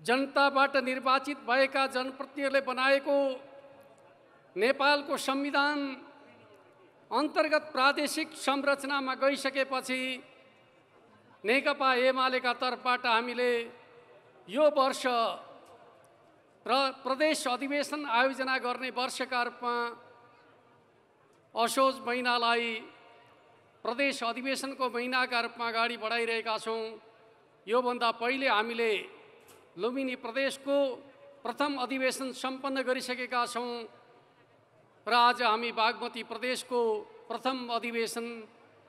जनताबाट निर्वाचित भएका जनप्रतिनिधिहरूले बनाएको नेपालको संविधान अन्तर्गत प्रादेशिक संरचनामा गइसकेपछि नेकपा एमालेका तर्फबाट हामीले यो वर्ष प्रदेश अधिवेशन आयोजना गर्ने वर्षका रूपमा असोज महिनालाई प्रदेश अधिवेशनको महिनाका रूपमा अगाडि बढाइरहेका छौँ। योभन्दा पहिले हामीले लुम्बिनी प्रदेशको प्रथम अधिवेशन सम्पन्न गरिसकेका छौँ र आज हामी बागमती प्रदेशको प्रथम अधिवेशन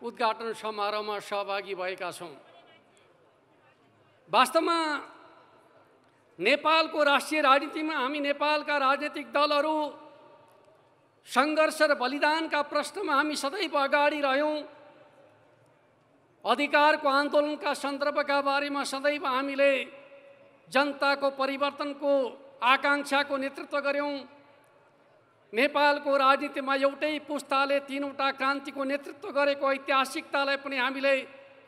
उद्घाटन समारोहमा सहभागी भएका छौँ। वास्तवमा नेपालको राष्ट्रिय राजनीतिमा हामी नेपालका राजनीतिक दलहरू सङ्घर्ष र बलिदानका प्रश्नमा हामी सदैव अगाडि रह्यौँ। अधिकारको आन्दोलनका सन्दर्भका बारेमा सदैव हामीले जनताको परिवर्तनको आकाङ्क्षाको नेतृत्व गर्यौँ। नेपालको राजनीतिमा एउटै पुस्ताले तीनवटा क्रान्तिको नेतृत्व गरेको ऐतिहासिकतालाई पनि हामीले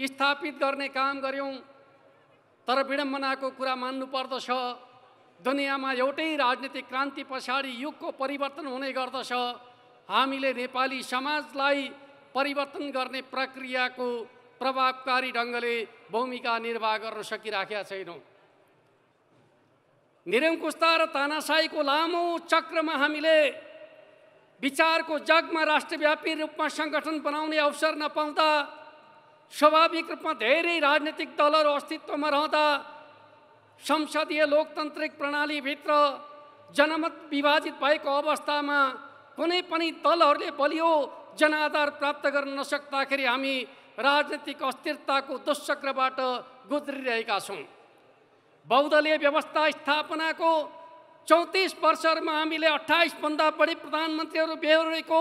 स्थापित गर्ने काम गर्यौँ। तर विडम्बनाको कुरा मान्नुपर्दछ, दुनियाँमा एउटै राजनीतिक क्रान्ति पछाडि युगको परिवर्तन हुने गर्दछ। हामीले नेपाली समाजलाई परिवर्तन गर्ने प्रक्रियाको प्रभावकारी ढङ्गले भूमिका निर्वाह गर्न सकिराखेका छैनौँ। निरङ्कुशता र तानाशाहीको लामो चक्रमा हामीले विचारको जगमा राष्ट्रव्यापी रूपमा सङ्गठन बनाउने अवसर नपाउँदा, स्वाभाविक रूपमा धेरै राजनीतिक दलहरू अस्तित्वमा रहँदा, संसदीय लोकतान्त्रिक प्रणालीभित्र जनमत विभाजित भएको अवस्थामा कुनै पनि दलहरूले बलियो जनाधार प्राप्त गर्न नसक्दाखेरि हामी राजनीतिक अस्थिरताको दुश्चक्रबाट गुज्रिरहेका छौँ। बहुदलीय व्यवस्था स्थापनाको 34 वर्षहरूमा हामीले 28 भन्दा बढी प्रधानमन्त्रीहरू बेहोरेको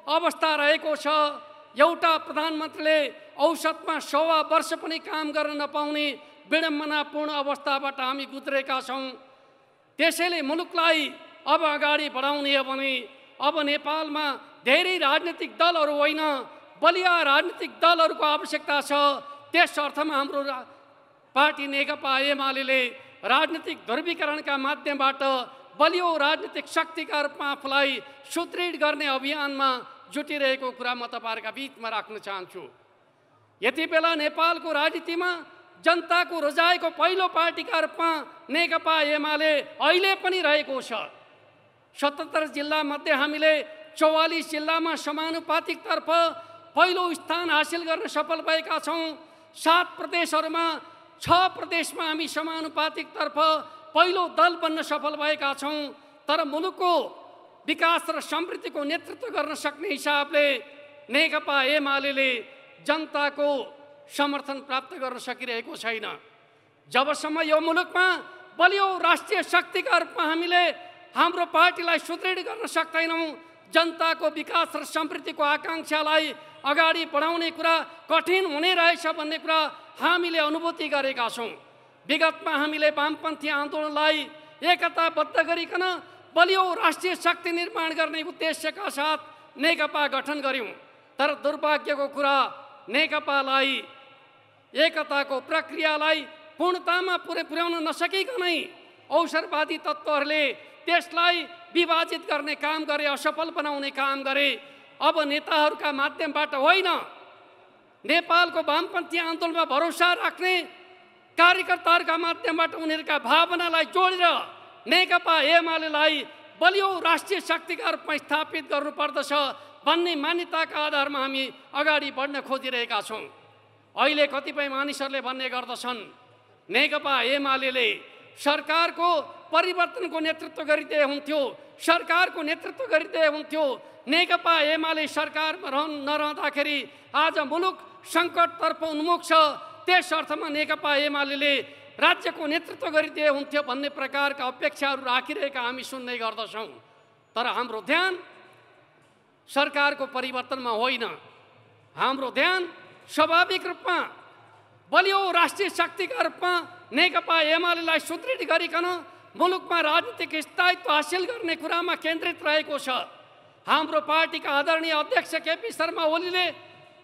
अवस्था रहेको छ। एउटा प्रधानमन्त्रीले औसतमा 1.25 वर्ष पनि काम गर्न नपाउने विडम्बनापूर्ण अवस्थाबाट हामी गुज्रेका छौँ। त्यसैले मुलुकलाई अब अगाडि बढाउने हो भने अब नेपालमा धेरै राजनीतिक दलहरू होइन, बलिया राजनीतिक दलहरूको आवश्यकता छ। त्यस अर्थमा हाम्रो पार्टी नेकपा एमाले राजनीतिक ध्रुवीकरणका माध्यमबाट बलियो राजनीतिक शक्तिका रूपमा आफूलाई सुदृढ गर्ने अभियानमा जुटिरहेको कुरा म तपाईँहरूका बीचमा राख्न चाहन्छु। यति बेला नेपालको राजनीतिमा जनताको रोजाइको पहिलो पार्टीका रूपमा नेकपा एमाले अहिले पनि रहेको छ। 77 जिल्लामध्ये हामीले 44 जिल्लामा समानुपातिकतर्फ पहिलो स्थान हासिल गर्न सफल भएका छौँ। 7 प्रदेशहरूमा 6 प्रदेशमा हामी समानुपातिकतर्फ पहिलो दल बन्न सफल भएका छौँ। तर मुलुकको विकास र समृद्धिको नेतृत्व गर्न सक्ने हिसाबले नेकपा एमाले जनताको समर्थन प्राप्त गर्न सकिरहेको छैन। जबसम्म यो मुलुकमा बलियो राष्ट्रिय शक्तिका रूपमा हामीले हाम्रो पार्टीलाई सुदृढ गर्न सक्दैनौँ, जनताको विकास र समृद्धिको आकाङ्क्षालाई अगाडि बढाउने कुरा कठिन हुने रहेछ भन्ने कुरा हामीले अनुभूति गरेका छौँ। विगतमा हामीले वामपन्थी आन्दोलनलाई एकताबद्ध गरिकन बलियो राष्ट्रिय शक्ति निर्माण गर्ने उद्देश्यका साथ नेकपा गठन गर्यौँ। तर दुर्भाग्यको कुरा नेकपालाई एकताको प्रक्रियालाई पूर्णतामा पुर्याउन नसकिकनै अवसरवादी तत्त्वहरूले त्यसलाई विभाजित गर्ने काम गरे, असफल बनाउने काम गरे। अब नेताहरूका माध्यमबाट होइन, नेपालको वामपन्थी आन्दोलनमा भरोसा राख्ने कार्यकर्ताहरूका माध्यमबाट उनीहरूका भावनालाई जोडेर नेकपा एमालेलाई बलियो राष्ट्रिय शक्तिका रूपमा स्थापित गर्नुपर्दछ भन्ने मान्यताका आधारमा हामी अगाडि बढ्न खोजिरहेका छौँ। अहिले कतिपय मानिसहरूले भन्ने गर्दछन् नेकपा एमाले सरकारको परिवर्तनको नेतृत्व गरिदिए हुन्थ्यो, सरकारको नेतृत्व गरिदिए हुन्थ्यो। नेकपा एमाले सरकारमा नरहँदाखेरि आज मुलुक सङ्कटतर्फ उन्मुख छ। त्यस अर्थमा नेकपा एमाले राज्यको नेतृत्व गरिदिए हुन्थ्यो भन्ने प्रकारका अपेक्षाहरू राखिरहेका हामी सुन्ने गर्दछौँ। तर हाम्रो ध्यान सरकारको परिवर्तनमा होइन, हाम्रो ध्यान स्वाभाविक रूपमा बलियो राष्ट्रिय शक्तिका रूपमा नेकपा एमालेलाई सुदृढ गरिकन मुलुकमा राजनीतिक स्थायित्व हासिल गर्ने कुरामा केन्द्रित रहेको छ। हाम्रो पार्टीका आदरणीय अध्यक्ष केपी शर्मा ओलीले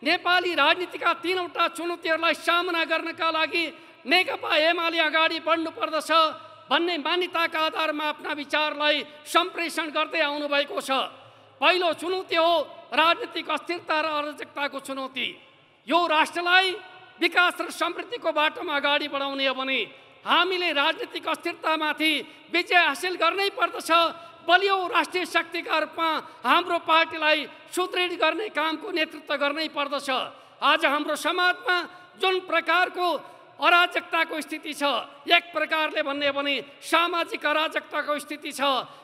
नेपाली राजनीतिका 3वटा चुनौतीहरूलाई सामना गर्नका लागि नेकपा एमाले अगाडि बढ्नुपर्दछ भन्ने मान्यताका आधारमा आफ्ना विचारलाई सम्प्रेषण गर्दै आउनुभएको छ। पहिलो चुनौती हो राजनीतिक अस्थिरता र अराजकताको चुनौती। यो राष्ट्रलाई विकास र समृद्धिको बाटोमा अगाडि बढाउने हो भने हामीले राजनीतिक अस्थिरतामाथि विजय हासिल गर्नै पर्दछ। बलियो राष्ट्रिय शक्तिका रूपमा हाम्रो पार्टीलाई सुदृढ गर्ने कामको नेतृत्व गर्नै पर्दछ। आज हाम्रो समाजमा जुन प्रकारको अराजकताको स्थिति छ, एक प्रकारले भन्ने हो भने सामाजिक अराजकताको स्थिति छ।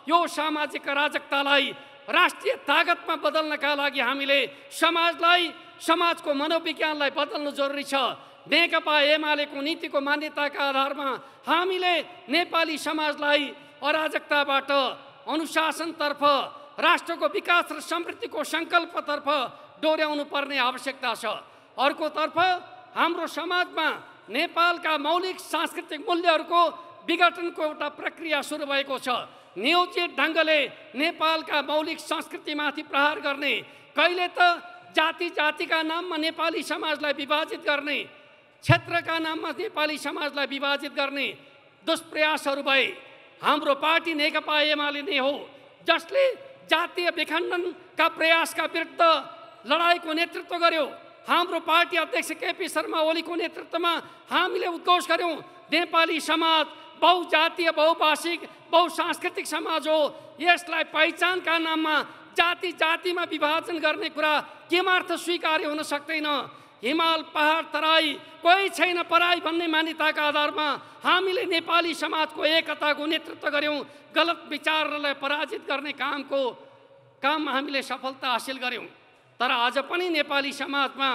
यो सामाजिक अराजकतालाई राष्ट्रिय ताकतमा बदल्नका लागि हामीले समाजको मनोविज्ञानलाई बदल्नु जरुरी छ। नेकपा एमालेको नीतिको मान्यताका आधारमा हामीले नेपाली समाजलाई अराजकताबाट अनुशासनतर्फ, राष्ट्रको विकास र समृद्धिको सङ्कल्पतर्फ डोर्याउनु पर्ने आवश्यकता छ। अर्कोतर्फ हाम्रो समाजमा नेपालका मौलिक सांस्कृतिक मूल्यहरूको विघटनको एउटा प्रक्रिया सुरु भएको छ। नियोजित ढङ्गले नेपालका मौलिक संस्कृतिमाथि प्रहार गर्ने, कहिले त जातिका नाममा नेपाली समाजलाई विभाजित गर्ने, क्षेत्रका नाममा नेपाली समाजलाई विभाजित गर्ने दुष्प्रयासहरू भए। हाम्रो पार्टी नेकपा एमाले नै हो जसले जातीय विखण्डनका प्रयासका विरुद्ध लडाईँको नेतृत्व गर्यो। हाम्रो पार्टी अध्यक्ष केपी शर्मा ओलीको नेतृत्वमा हामीले उद्घोष गर्यौँ, नेपाली समाज बहुजातीय, बहुभाषिक, बहुसांस्कृतिक समाज हो। यसलाई पहिचानका नाममा जातिमा विभाजन गर्ने कुरा केमार्थ स्वीकार्य हुन सक्दैन। हिमाल, पहाड, तराई कोही छैन पराई भन्ने मान्यताका आधारमा हामीले नेपाली समाजको एकताको नेतृत्व गर्यौँ। गलत विचारलाई पराजित गर्ने काममा हामीले सफलता हासिल गर्यौँ। तर आज पनि नेपाली समाजमा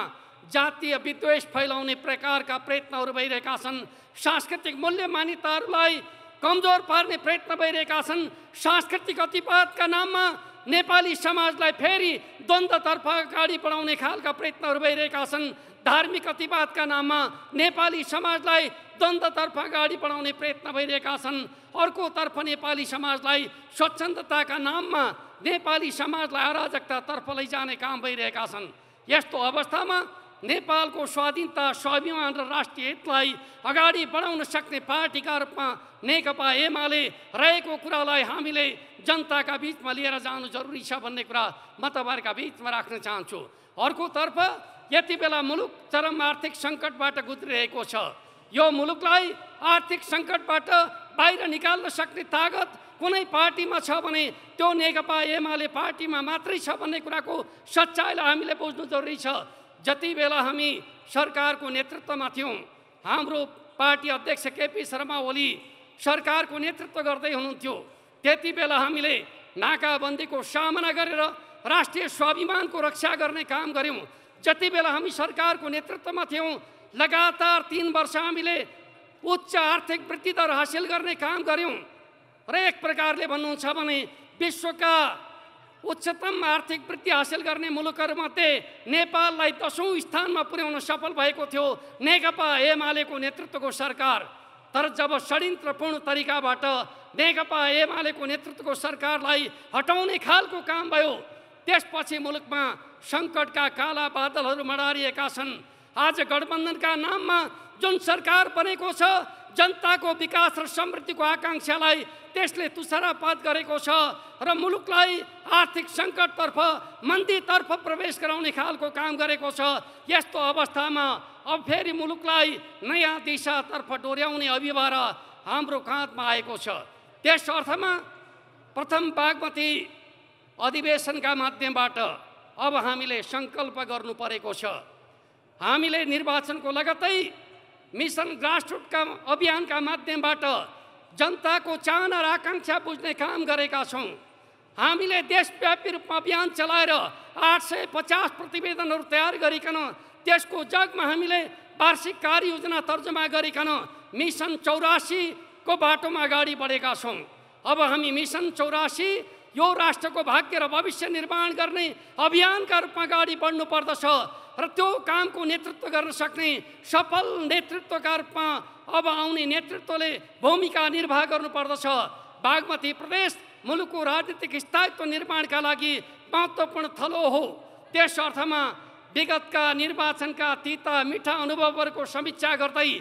जातीय विद्वेष फैलाउने प्रकारका प्रयत्नहरू भइरहेका छन्। सांस्कृतिक मूल्य मान्यताहरूलाई कमजोर पार्ने प्रयत्न भइरहेका छन्। सांस्कृतिक अतिवादका नाममा नेपाली समाजलाई फेरि द्वन्द्वतर्फ अगाडि बढाउने खालका प्रयत्नहरू भइरहेका छन्। धार्मिक अतिवादका नाममा नेपाली समाजलाई द्वन्द्वतर्फ अगाडि बढाउने प्रयत्न भइरहेका छन्। अर्कोतर्फ नेपाली समाजलाई स्वच्छन्दताका नाममा नेपाली समाजलाई अराजकतातर्फ लैजाने काम भइरहेका छन्। यस्तो अवस्थामा नेपालको स्वाधीनता, स्वाभिमान र राष्ट्रिय हितलाई अगाडि बढाउन सक्ने पार्टीका रूपमा नेकपा एमाले रहेको कुरालाई हामीले जनताका बिचमा लिएर जानु जरुरी छ भन्ने कुरा म तपाईहरुका बिचमा राख्न चाहन्छु। अर्कोतर्फ यति बेला मुलुक चरम आर्थिक सङ्कटबाट गुज्रिरहेको छ। यो मुलुकलाई आर्थिक सङ्कटबाट बाहिर निकाल्न सक्ने तागत कुनै पार्टीमा छ भने त्यो नेकपा एमाले पार्टीमा मात्रै छ भन्ने कुराको सच्चाइलाई हामीले बुझ्नु जरुरी छ। जति बेला हामी सरकारको नेतृत्वमा थियौँ, हाम्रो पार्टी अध्यक्ष केपी शर्मा ओली सरकारको नेतृत्व गर्दै हुनुहुन्थ्यो, त्यति बेला हामीले नाकाबन्दीको सामना गरेर राष्ट्रिय स्वाभिमानको रक्षा गर्ने काम गर्यौँ। जति बेला हामी सरकारको नेतृत्वमा थियौँ, लगातार 3 वर्ष हामीले उच्च आर्थिक वृद्धि दर हासिल गर्ने काम गर्यौँ र एक प्रकारले भन्नुहुन्छ भने विश्वका उच्चतम आर्थिक वृद्धि हासिल गर्ने मुलुकहरूमध्ये नेपाललाई 10औं स्थानमा पुर्याउन सफल भएको थियो नेकपा एमालेको नेतृत्वको सरकार। तर जब षड्यन्त्रपूर्ण तरिकाबाट नेकपा एमालेको नेतृत्वको सरकारलाई हटाउने खालको काम भयो, त्यसपछि मुलुकमा सङ्कटका काला बादलहरू मडारिएका छन्। आज गठबन्धनका नाममा जुन सरकार बनेको छ, जनताको विकास र समृद्धिको आकाङ्क्षालाई त्यसले तुषारपात गरेको छ र मुलुकलाई आर्थिक सङ्कटतर्फ, मन्दीतर्फ प्रवेश गराउने खालको काम गरेको छ। यस्तो अवस्थामा अब फेरि मुलुकलाई नयाँ दिशातर्फ डोर्याउने अभिभार हाम्रो काँधमा आएको छ। त्यस अर्थमा प्रथम बागमती अधिवेशनका माध्यमबाट अब हामीले सङ्कल्प गर्नु परेको छ। हामीले निर्वाचनको लगत्तै मिसन ग्रासरुटका अभियानका माध्यमबाट जनताको चाहना र आकाङ्क्षा बुझ्ने काम गरेका छौँ। हामीले देशव्यापी रूपमा अभियान चलाएर 850 प्रतिवेदनहरू तयार गरिकन त्यसको जगमा हामीले वार्षिक कार्ययोजना तर्जुमा गरिकन मिसन 84 को बाटोमा अगाडि बढेका छौँ। अब हामी मिसन 84 यो राष्ट्रको भाग्य र भविष्य निर्माण गर्ने अभियानका रूपमा अगाडि बढ्नु पर्दछ र त्यो कामको नेतृत्व गर्न सक्ने सफल नेतृत्वका रूपमा अब आउने नेतृत्वले भूमिका निर्वाह गर्नुपर्दछ। बागमती प्रदेश मुलुकको राजनीतिक स्थायित्व निर्माणका लागि महत्त्वपूर्ण थलो हो। त्यस अर्थमा विगतका निर्वाचनका तिता मिठा अनुभवहरूको समीक्षा गर्दै